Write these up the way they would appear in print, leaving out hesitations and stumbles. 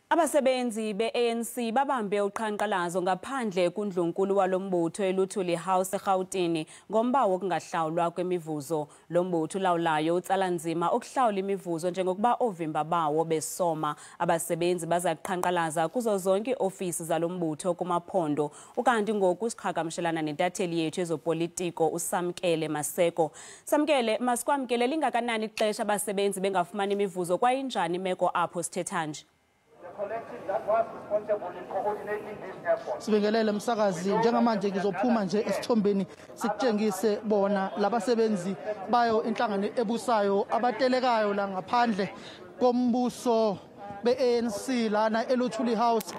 Abasebenzi be-ANC babambe uqhanqalazo ngaphandle kundlunkulu walombutho iLuthuli House eRhawutini ngomba wokungahlawulwa kwemivuzo. Lombutho ulawulayo utsala nzima ukuhlawula imivuzo njengokub oovimba bawo besoma. Abasebenzi bazakuqhanqalaza kuzo zonke iiofisi zalombutho kumaphonso. Ukanti ngoku siqhagamshelana nentatheli yethu ezopolitiko uSamkele Maseko. Samkele, masikwamkele lingakanani ixesha abasebenzi bengafumani imivuzo kwayinjani imeko apho sithetha nje? Sibingelele msakazi, njengamanje ngizophuma nje esithombeni sikutshengise bona labasebenzi bayo inhlangano ebusayo abatelekayo la ngaphandle kombuso be-ANC lana eLuthuli House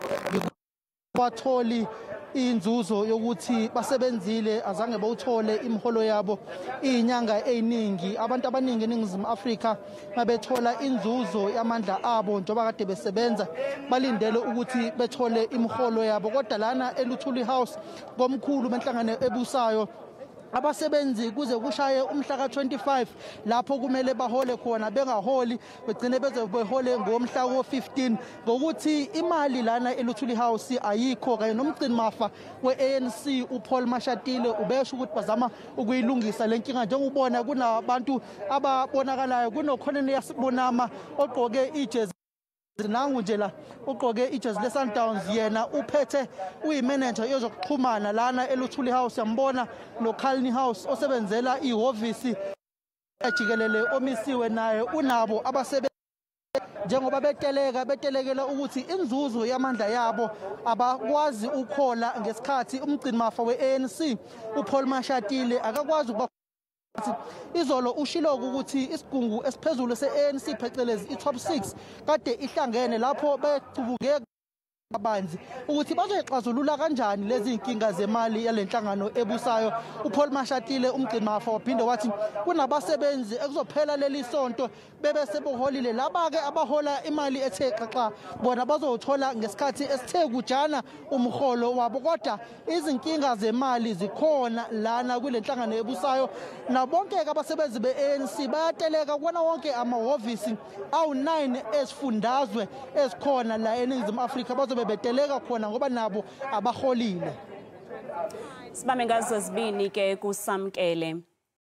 batholi inzuzo yokuthi basebenzile azange bawuthole imiholo yabo inyanga eziningi. Abantu abaningi eNingizimu Afrika mabethola inzuzo yamandla abo njengoba kade besebenza balindele ukuthi bethole imiholo yabo, kodwa lana eLuthuli House komkhulu benhlangano ebusayo abasebenzi kuze kushaye umhla ka-25 lapho kumele bahole khona bengaholi begcine beze behole ngomhla wo-15 ngokuthi imali lana eLuthuli House ayikho, kanye nomgcini mafa we-ANC uPaul Mashatile ubesho ukuthi bazama ukuyilungisa le nkinga. Njengobona kunabantu ababonakalayo, kunokhoneni yasibonama ogqoke ijezi nangu nje la ugqoke ijezi leSundowns, yena uphethe uyimanager yezokuxhumana lana eLuthuli House. Yambona noKhalni House osebenzela iiofisi ejikelele omisiwe naye unabo abasebenzi njengoba betelekela ukuthi inzuzo yamandla yabo abakwazi ukhola ngesikhathi umgcini mafa we-ANC uPaul Mashatile akakwazi ukuba izolo ushiloko ukuthi isigungu esiphezulu se-ANC phecelezi i-top 6 kade ihlangene lapho becubuke abanzi ukuthi bazoyixazulula kanjani lezi inkinga zemali yalenhlangano ebusayo. uPaul Mashatile umgcini mafa waphinde wathi kunabasebenzi ekuzophela leli sonto bebe seboholile, laba-ke abahola imali ethe xaxa bona bazothola ngesikhathi esithe kujana umholo wabo, kodwa izinkinga zemali zikhona lana kule nhlangano ebusayo. Nabonke-ke abasebenzi be-ANC bayateleka kuwona wonke amahhovisi awu-9 ezifundazwe ezikhona la eNingizimu Afrika beteleka khona ngoba nabo abaholile. Sibambe ngazo zibini ke kuSamkele.